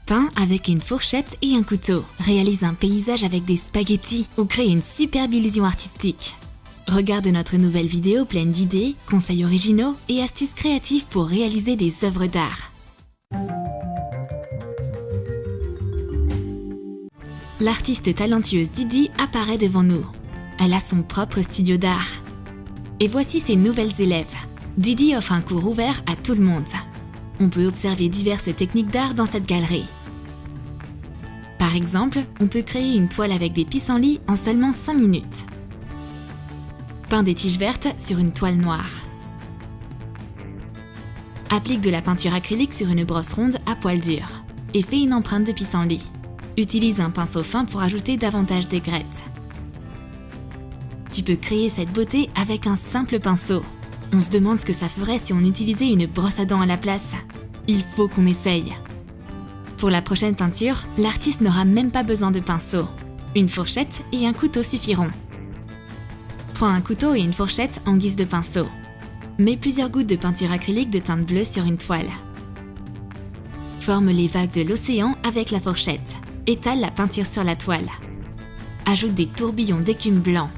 Peins avec une fourchette et un couteau. Réalise un paysage avec des spaghettis ou crée une superbe illusion artistique. Regarde notre nouvelle vidéo pleine d'idées, conseils originaux et astuces créatives pour réaliser des œuvres d'art. L'artiste talentueuse Didi apparaît devant nous. Elle a son propre studio d'art. Et voici ses nouvelles élèves. Didi offre un cours ouvert à tout le monde. On peut observer diverses techniques d'art dans cette galerie. Par exemple, on peut créer une toile avec des pissenlits en seulement 5 minutes. Peins des tiges vertes sur une toile noire. Applique de la peinture acrylique sur une brosse ronde à poil dur et fais une empreinte de pissenlit. Utilise un pinceau fin pour ajouter davantage d'aigrettes. Tu peux créer cette beauté avec un simple pinceau. On se demande ce que ça ferait si on utilisait une brosse à dents à la place. Il faut qu'on essaye. Pour la prochaine peinture, l'artiste n'aura même pas besoin de pinceau. Une fourchette et un couteau suffiront. Prends un couteau et une fourchette en guise de pinceau. Mets plusieurs gouttes de peinture acrylique de teinte bleue sur une toile. Forme les vagues de l'océan avec la fourchette. Étale la peinture sur la toile. Ajoute des tourbillons d'écume blanc.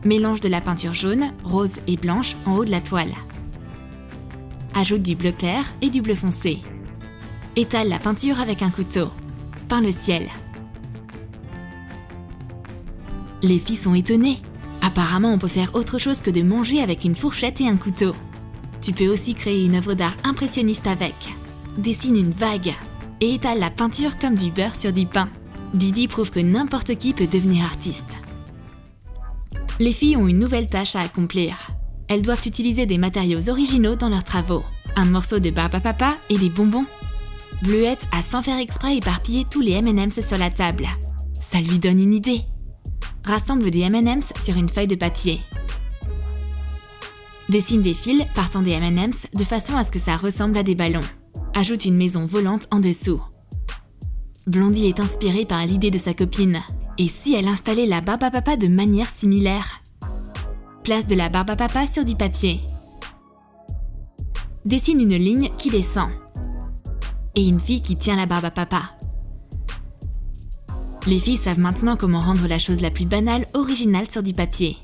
Mélange de la peinture jaune, rose et blanche en haut de la toile. Ajoute du bleu clair et du bleu foncé. Étale la peinture avec un couteau. Peins le ciel. Les filles sont étonnées. Apparemment, on peut faire autre chose que de manger avec une fourchette et un couteau. Tu peux aussi créer une œuvre d'art impressionniste avec. Dessine une vague et étale la peinture comme du beurre sur du pain. Didi prouve que n'importe qui peut devenir artiste. Les filles ont une nouvelle tâche à accomplir. Elles doivent utiliser des matériaux originaux dans leurs travaux. Un morceau de barbe à papa et des bonbons. Bleuette a sans faire exprès éparpillé tous les M&M's sur la table. Ça lui donne une idée. Rassemble des M&M's sur une feuille de papier. Dessine des fils partant des M&M's de façon à ce que ça ressemble à des ballons. Ajoute une maison volante en dessous. Blondie est inspirée par l'idée de sa copine. Et si elle installait la barbe à papa de manière similaire? Place de la barbe à papa sur du papier. Dessine une ligne qui descend. Et une fille qui tient la barbe à papa. Les filles savent maintenant comment rendre la chose la plus banale originale sur du papier.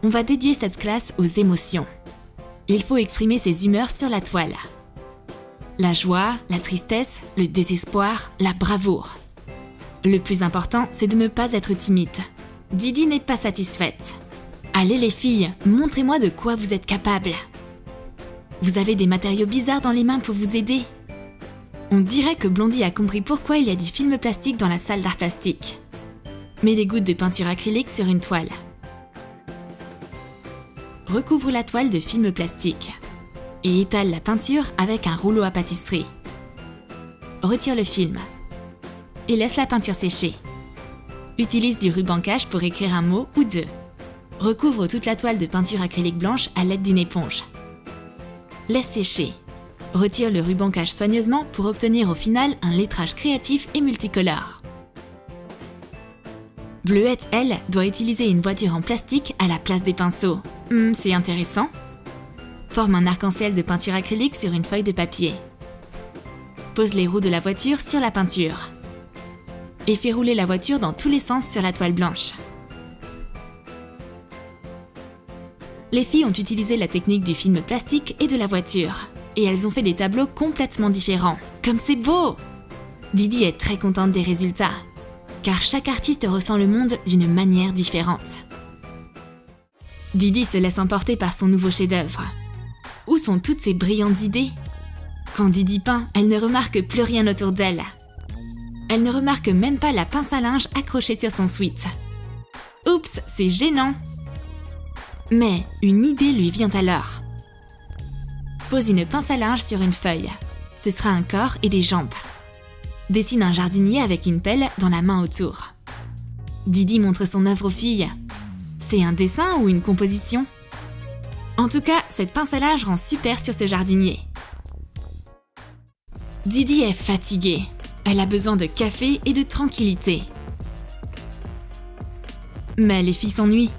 On va dédier cette classe aux émotions. Il faut exprimer ses humeurs sur la toile. La joie, la tristesse, le désespoir, la bravoure. Le plus important, c'est de ne pas être timide. Didi n'est pas satisfaite. Allez les filles, montrez-moi de quoi vous êtes capables. Vous avez des matériaux bizarres dans les mains pour vous aider. On dirait que Blondie a compris pourquoi il y a du film plastique dans la salle d'art plastique. Mets des gouttes de peinture acrylique sur une toile. Recouvre la toile de film plastique. Et étale la peinture avec un rouleau à pâtisserie. Retire le film. Et laisse la peinture sécher. Utilise du ruban cache pour écrire un mot ou deux. Recouvre toute la toile de peinture acrylique blanche à l'aide d'une éponge. Laisse sécher. Retire le ruban cache soigneusement pour obtenir au final un lettrage créatif et multicolore. Bleuette, elle, doit utiliser une voiture en plastique à la place des pinceaux. C'est intéressant. Forme un arc-en-ciel de peinture acrylique sur une feuille de papier. Pose les roues de la voiture sur la peinture. Et fais rouler la voiture dans tous les sens sur la toile blanche. Les filles ont utilisé la technique du film plastique et de la voiture. Et elles ont fait des tableaux complètement différents. Comme c'est beau! Didi est très contente des résultats. Car chaque artiste ressent le monde d'une manière différente. Didi se laisse emporter par son nouveau chef-d'œuvre. Où sont toutes ces brillantes idées? Quand Didi peint, elle ne remarque plus rien autour d'elle. Elle ne remarque même pas la pince à linge accrochée sur son sweat. Oups, c'est gênant! Mais une idée lui vient alors. Pose une pince à linge sur une feuille. Ce sera un corps et des jambes. Dessine un jardinier avec une pelle dans la main autour. Didi montre son œuvre aux filles. C'est un dessin ou une composition? En tout cas, cette pince à linge rend super sur ce jardinier. Didi est fatiguée. Elle a besoin de café et de tranquillité. Mais les filles s'ennuient.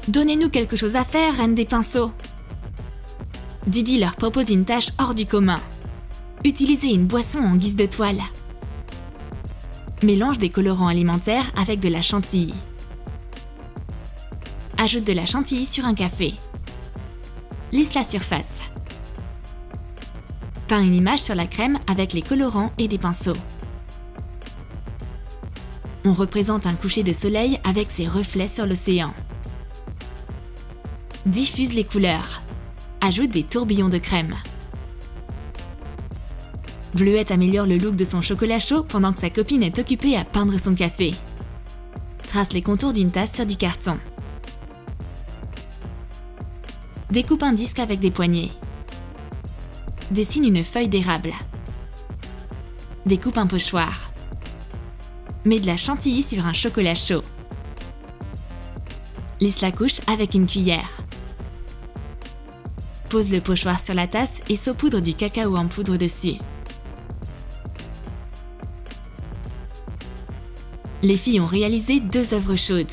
Donnez-nous quelque chose à faire, reine des pinceaux. Didi leur propose une tâche hors du commun. Utiliser une boisson en guise de toile. Mélange des colorants alimentaires avec de la chantilly. Ajoute de la chantilly sur un café. Lisse la surface. Peins une image sur la crème avec les colorants et des pinceaux. On représente un coucher de soleil avec ses reflets sur l'océan. Diffuse les couleurs. Ajoute des tourbillons de crème. Bleuette améliore le look de son chocolat chaud pendant que sa copine est occupée à peindre son café. Trace les contours d'une tasse sur du carton. Découpe un disque avec des poignées. Dessine une feuille d'érable. Découpe un pochoir. Mets de la chantilly sur un chocolat chaud. Lisse la couche avec une cuillère. Pose le pochoir sur la tasse et saupoudre du cacao en poudre dessus. Les filles ont réalisé 2 œuvres chaudes.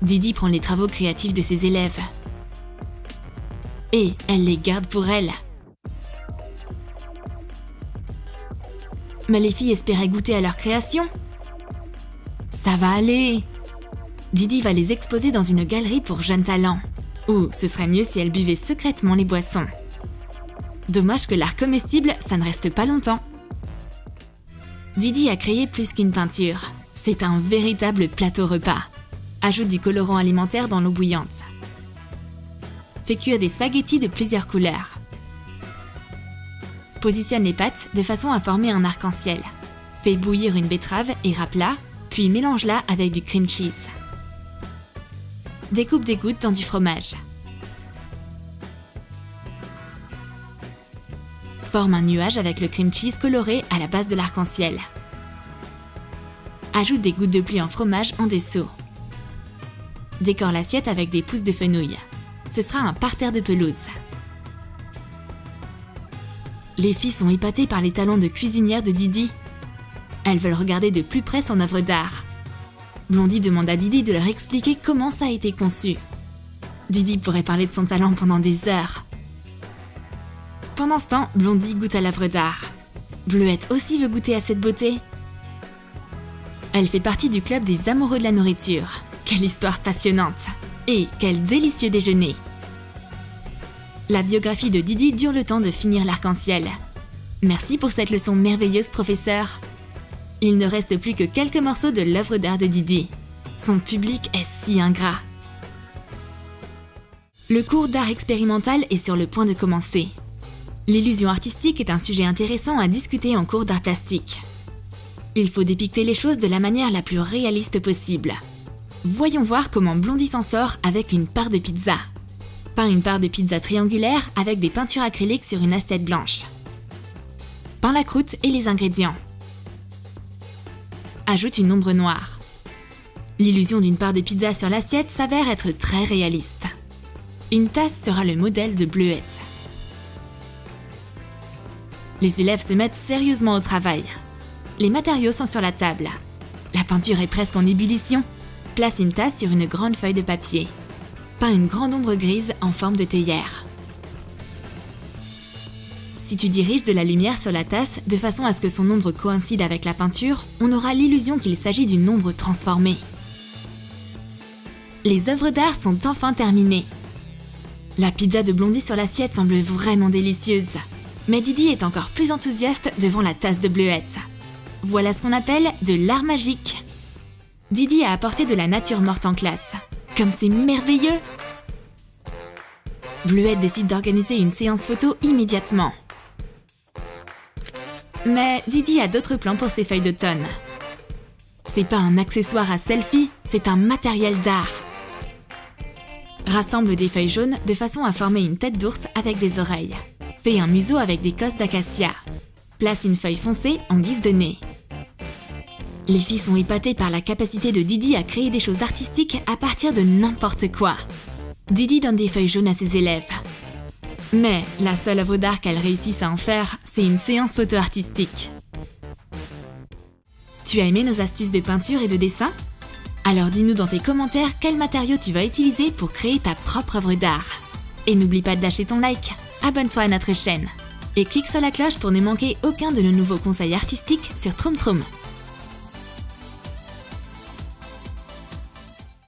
Didi prend les travaux créatifs de ses élèves. Et elle les garde pour elle. Mais les filles espéraient goûter à leur création. Ça va aller! Didi va les exposer dans une galerie pour jeunes talents. Ou ce serait mieux si elle buvait secrètement les boissons. Dommage que l'art comestible, ça ne reste pas longtemps. Didi a créé plus qu'une peinture. C'est un véritable plateau repas. Ajoute du colorant alimentaire dans l'eau bouillante. Fais cuire des spaghettis de plusieurs couleurs. Positionne les pâtes de façon à former un arc-en-ciel. Fais bouillir une betterave et râpe-la, puis mélange-la avec du cream cheese. Découpe des gouttes dans du fromage. Forme un nuage avec le cream cheese coloré à la base de l'arc-en-ciel. Ajoute des gouttes de pluie en fromage en dessous. Décore l'assiette avec des pousses de fenouil. Ce sera un parterre de pelouse. Les filles sont épatées par les talents de cuisinière de Didi. Elles veulent regarder de plus près son œuvre d'art. Blondie demande à Didi de leur expliquer comment ça a été conçu. Didi pourrait parler de son talent pendant des heures. Pendant ce temps, Blondie goûte à l'œuvre d'art. Bleuette aussi veut goûter à cette beauté. Elle fait partie du club des amoureux de la nourriture. Quelle histoire passionnante! Et quel délicieux déjeuner! La biographie de Didi dure le temps de finir l'arc-en-ciel. Merci pour cette leçon merveilleuse, professeur. Il ne reste plus que quelques morceaux de l'œuvre d'art de Didi. Son public est si ingrat. Le cours d'art expérimental est sur le point de commencer. L'illusion artistique est un sujet intéressant à discuter en cours d'art plastique. Il faut dépicter les choses de la manière la plus réaliste possible. Voyons voir comment Blondie s'en sort avec une part de pizza. Peins une part de pizza triangulaire avec des peintures acryliques sur une assiette blanche. Peins la croûte et les ingrédients. Ajoute une ombre noire. L'illusion d'une part de pizza sur l'assiette s'avère être très réaliste. Une tasse sera le modèle de Bleuette. Les élèves se mettent sérieusement au travail. Les matériaux sont sur la table. La peinture est presque en ébullition. Place une tasse sur une grande feuille de papier. Peins une grande ombre grise en forme de théière. Si tu diriges de la lumière sur la tasse de façon à ce que son ombre coïncide avec la peinture, on aura l'illusion qu'il s'agit d'une ombre transformée. Les œuvres d'art sont enfin terminées. La pizza de Blondie sur l'assiette semble vraiment délicieuse. Mais Didi est encore plus enthousiaste devant la tasse de Bleuette. Voilà ce qu'on appelle de l'art magique. Didi a apporté de la nature morte en classe. Comme c'est merveilleux! Bleuette décide d'organiser une séance photo immédiatement. Mais Didi a d'autres plans pour ses feuilles d'automne. C'est pas un accessoire à selfie, c'est un matériel d'art. Rassemble des feuilles jaunes de façon à former une tête d'ours avec des oreilles. Fais un museau avec des cosses d'acacia. Place une feuille foncée en guise de nez. Les filles sont épatées par la capacité de Didi à créer des choses artistiques à partir de n'importe quoi. Didi donne des feuilles jaunes à ses élèves. Mais la seule œuvre d'art qu'elles réussissent à en faire, c'est une séance photo artistique. Tu as aimé nos astuces de peinture et de dessin? Alors dis-nous dans tes commentaires quels matériaux tu vas utiliser pour créer ta propre œuvre d'art. Et n'oublie pas de lâcher ton like, abonne-toi à notre chaîne et clique sur la cloche pour ne manquer aucun de nos nouveaux conseils artistiques sur Troom Troom.